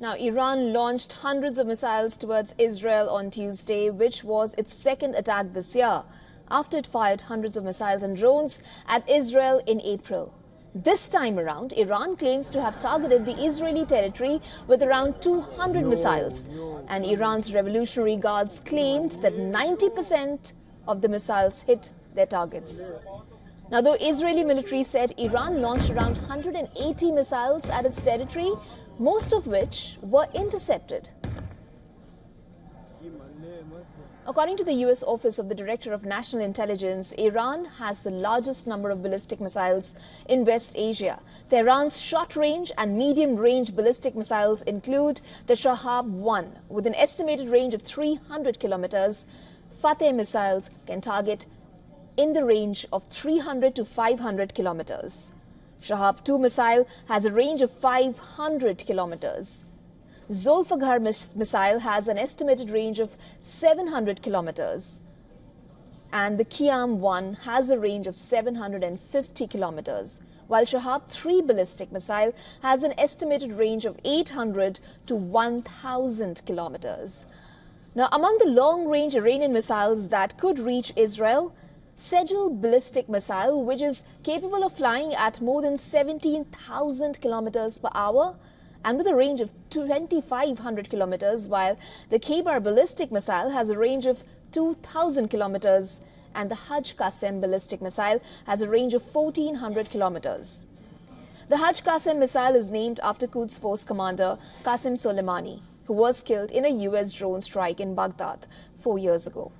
Now, Iran launched hundreds of missiles towards Israel on Tuesday, which was its second attack this year, after it fired hundreds of missiles and drones at Israel in April. This time around, Iran claims to have targeted the Israeli territory with around 200 missiles, and Iran's Revolutionary Guards claimed that 90% of the missiles hit their targets. Now, though Israeli military said Iran launched around 180 missiles at its territory, most of which were intercepted. According to the U.S. Office of the Director of National Intelligence, Iran has the largest number of ballistic missiles in West Asia. Tehran's short-range and medium-range ballistic missiles include the Shahab-1, with an estimated range of 300 kilometers. Fateh missiles can target in the range of 300 to 500 kilometers. Shahab-2 missile has a range of 500 kilometers. Zulfiqar missile has an estimated range of 700 kilometers. And the Qiyam-1 has a range of 750 kilometers, while Shahab-3 ballistic missile has an estimated range of 800 to 1,000 kilometers. Now, among the long-range Iranian missiles that could reach Israel, Sejal ballistic missile, which is capable of flying at more than 17,000 kilometers per hour and with a range of 2,500 kilometers, while the Khaybar ballistic missile has a range of 2,000 kilometers and the Hajj Qasem ballistic missile has a range of 1,400 kilometers. The Hajj Qasem missile is named after Quds Force commander Qasem Soleimani, who was killed in a US drone strike in Baghdad 4 years ago.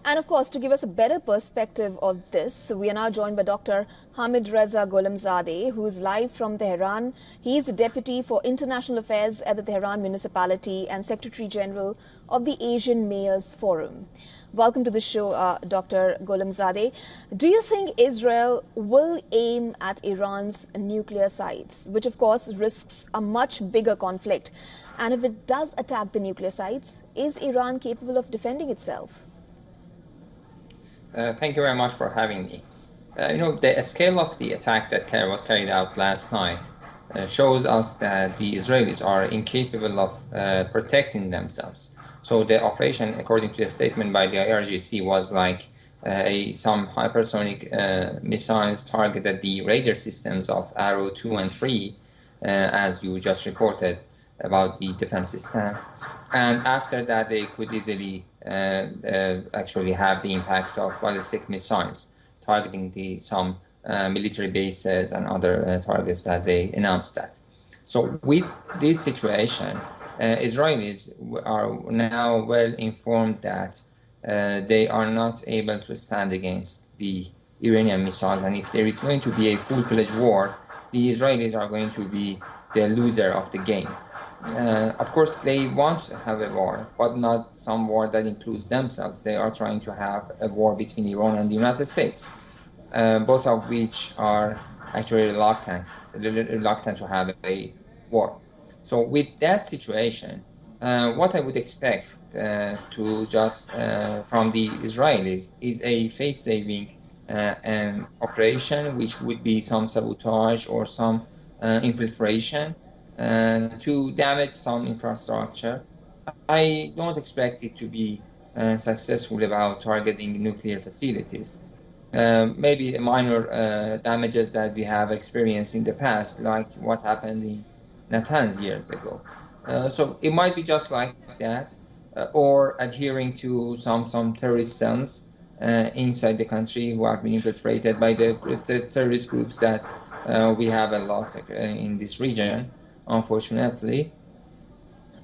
And of course, to give us a better perspective of this, we are now joined by Dr. Hamid Reza Gholamzadeh, who is live from Tehran. He is the Deputy for International Affairs at the Tehran Municipality and Secretary General of the Asian Mayors Forum. Welcome to the show, Dr. Gholamzadeh. Do you think Israel will aim at Iran's nuclear sites, which of course risks a much bigger conflict? And if it does attack the nuclear sites, is Iran capable of defending itself? Thank you very much for having me. The scale of the attack that was carried out last night shows us that the Israelis are incapable of protecting themselves. So the operation, according to the statement by the IRGC, was like some hypersonic missiles targeted the radar systems of Arrow 2 and 3, as you just reported about the defense system. And after that, they could easily actually have the impact of ballistic missiles targeting some military bases and other targets that they announced that. So with this situation, Israelis are now well informed that they are not able to stand against the Iranian missiles, and if there is going to be a full-fledged war, the Israelis are going to be the loser of the game. Of course, they want to have a war, but not some war that includes themselves. They are trying to have a war between Iran and the United States, both of which are actually reluctant to have a war. So with that situation, what I would expect to just from the Israelis is a face-saving operation, which would be some sabotage or some infiltration to damage some infrastructure. I don't expect it to be successful about targeting nuclear facilities. Maybe minor damages that we have experienced in the past, like what happened in Natanz years ago. So it might be just like that, or adhering to some terrorist cells inside the country who have been infiltrated by the terrorist groups that we have a lot in this region, unfortunately.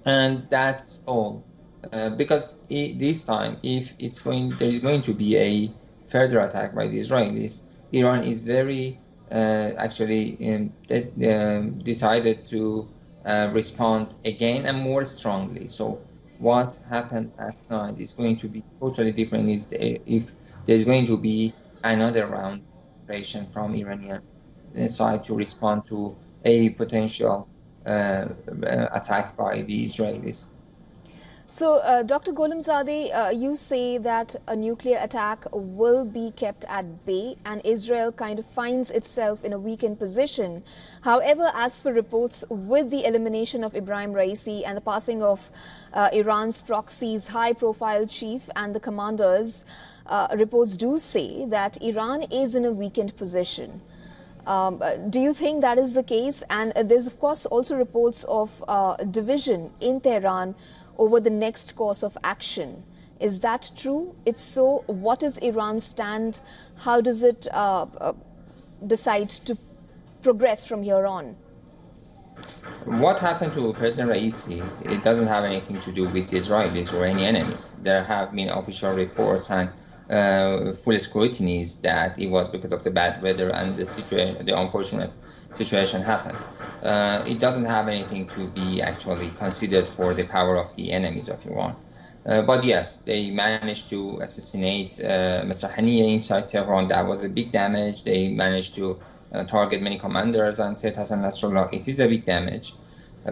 And that's all. Because this time, if there is going to be a further attack by the Israelis, Iran is very decided to respond again and more strongly. So what happened last night is going to be totally different if there's going to be another round of operation from Iranian side to respond to a potential attack by the Israelis. So, Dr. Gholamzadeh, you say that a nuclear attack will be kept at bay and Israel kind of finds itself in a weakened position. However, as per reports, with the elimination of Ibrahim Raisi and the passing of Iran's proxy's high-profile chief and the commanders, reports do say that Iran is in a weakened position. Do you think that is the case? And there's, of course, also reports of division in Tehran over the next course of action. Is that true? If so, what is Iran's stand? How does it decide to progress from here on? What happened to President Raisi, it doesn't have anything to do with the Israelis or any enemies. There have been official reports and full scrutinies that it was because of the bad weather and the unfortunate situation happened. It doesn't have anything to be actually considered for the power of the enemies of Iran. But yes, they managed to assassinate Mr. Haniyeh inside Tehran. That was a big damage. They managed to target many commanders and Sayyid Hassan Nasrallah. It is a big damage.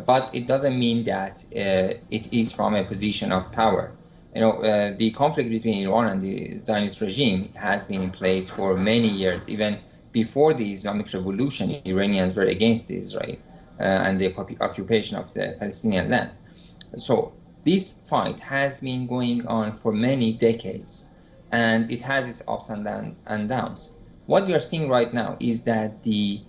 But it doesn't mean that it is from a position of power. You know, the conflict between Iran and the Zionist regime has been in place for many years. Even before the Islamic Revolution, Iranians were against Israel and the occupation of the Palestinian land. So this fight has been going on for many decades, and it has its ups and downs. What we are seeing right now is that the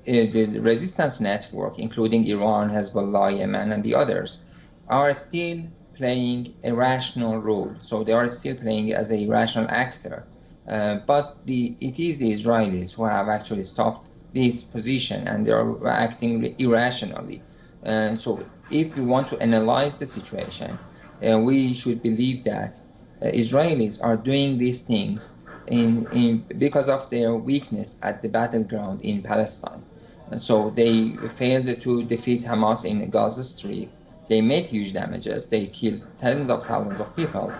resistance network, including Iran, Hezbollah, Yemen, and the others, are still playing a rational role. So they are still playing as a rational actor. But it is the Israelis who have actually stopped this position, and they are acting irrationally. So if we want to analyze the situation, we should believe that Israelis are doing these things because of their weakness at the battleground in Palestine. So they failed to defeat Hamas in Gaza Strip. They made huge damages. They killed tens of thousands of people,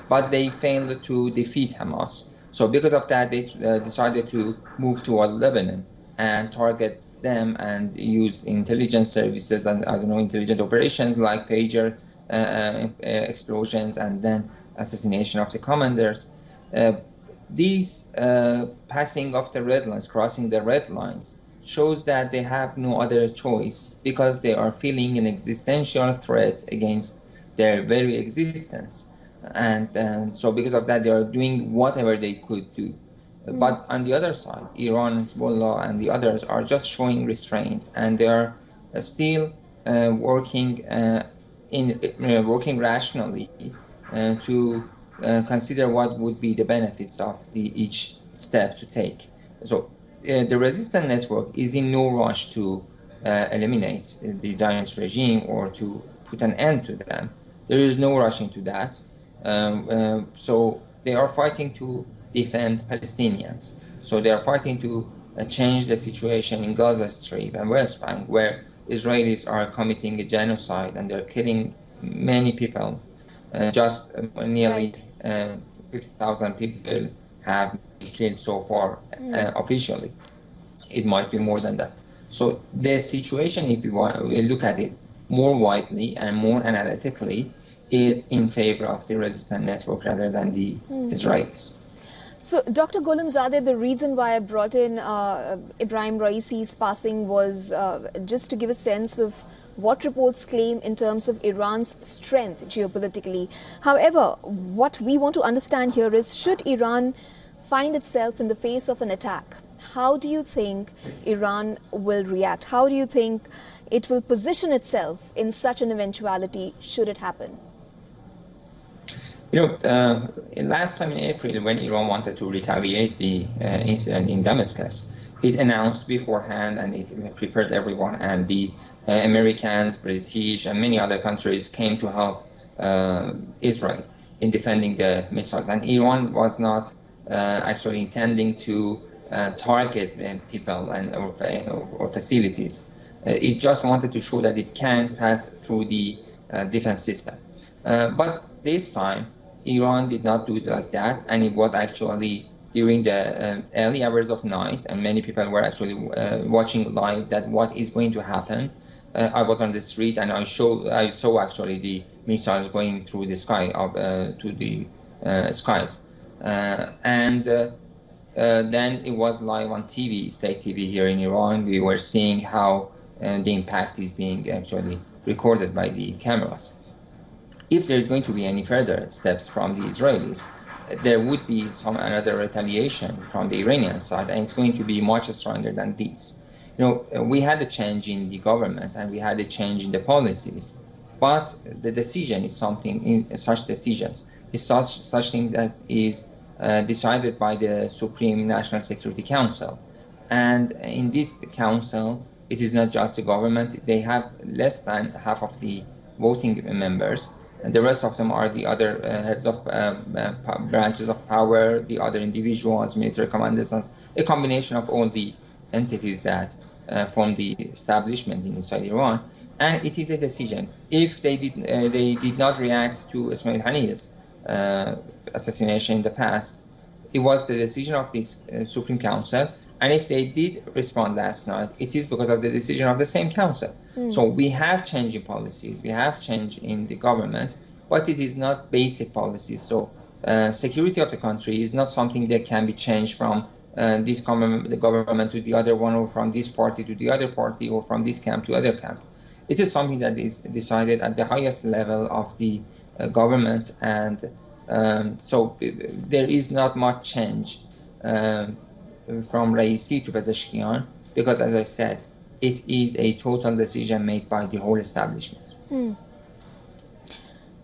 but they failed to defeat Hamas. So because of that, they decided to move toward Lebanon and target them and use intelligence services and, intelligent operations like pager explosions and then assassination of the commanders. These passing of the red lines, crossing the red lines, shows that they have no other choice because they are feeling an existential threat against their very existence. And so because of that, they are doing whatever they could do. But on the other side, Iran, Hezbollah, and the others are just showing restraint, and they are still working rationally to consider what would be the benefits of each step to take. So the resistance network is in no rush to eliminate the Zionist regime or to put an end to them. There is no rush into that. So they are fighting to defend Palestinians. So they are fighting to change the situation in Gaza Strip and West Bank, where Israelis are committing a genocide and they're killing many people. Just nearly 50,000 people have been killed so far officially. It might be more than that. So the situation, if you look at it more widely and more analytically, is in favor of the resistance network rather than the Israelis. So, Dr. Gholamzadeh, the reason why I brought in Ibrahim Raisi's passing was just to give a sense of what reports claim in terms of Iran's strength geopolitically. However, what we want to understand here is, should Iran find itself in the face of an attack, how do you think Iran will react? How do you think it will position itself in such an eventuality should it happen? Last time in April, when Iran wanted to retaliate the incident in Damascus, it announced beforehand and it prepared everyone, and the Americans, British, and many other countries came to help Israel in defending the missiles. And Iran was not actually intending to target people or facilities. It just wanted to show that it can pass through the defense system. But this time, Iran did not do it like that, and it was actually during the early hours of night, and many people were actually watching live that what is going to happen. I was on the street and I saw actually the missiles going through the sky up to the skies, and then it was live on TV, state TV here in Iran. We were seeing how the impact is being actually recorded by the cameras. If there's going to be any further steps from the Israelis, there would be another retaliation from the Iranian side, and it's going to be much stronger than this. We had a change in the government and we had a change in the policies, but the decision is something, in such decisions, is such thing that is decided by the Supreme National Security Council. And in this council, it is not just the government. They have less than half of the voting members, and the rest of them are the other heads of branches of power, the other individuals, military commanders, and a combination of all the entities that form the establishment inside Iran. And it is a decision. If they did not react to Ismail Haniyeh's assassination in the past, it was the decision of this Supreme Council. And if they did respond last night, it is because of the decision of the same council. So we have change in policies, we have change in the government, but it is not basic policies. So security of the country is not something that can be changed from the government to the other one, or from this party to the other party, or from this camp to other camp. It is something that is decided at the highest level of the government, and so there is not much change from Raisi to Pezeshkian, because, as I said, it is a total decision made by the whole establishment.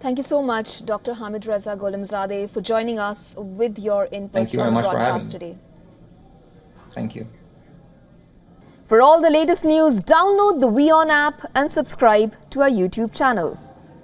Thank you so much, Dr. Hamid Reza Gholamzadeh, for joining us with your inputs on the broadcast today. Thank you. For all the latest news, download the WION app and subscribe to our YouTube channel.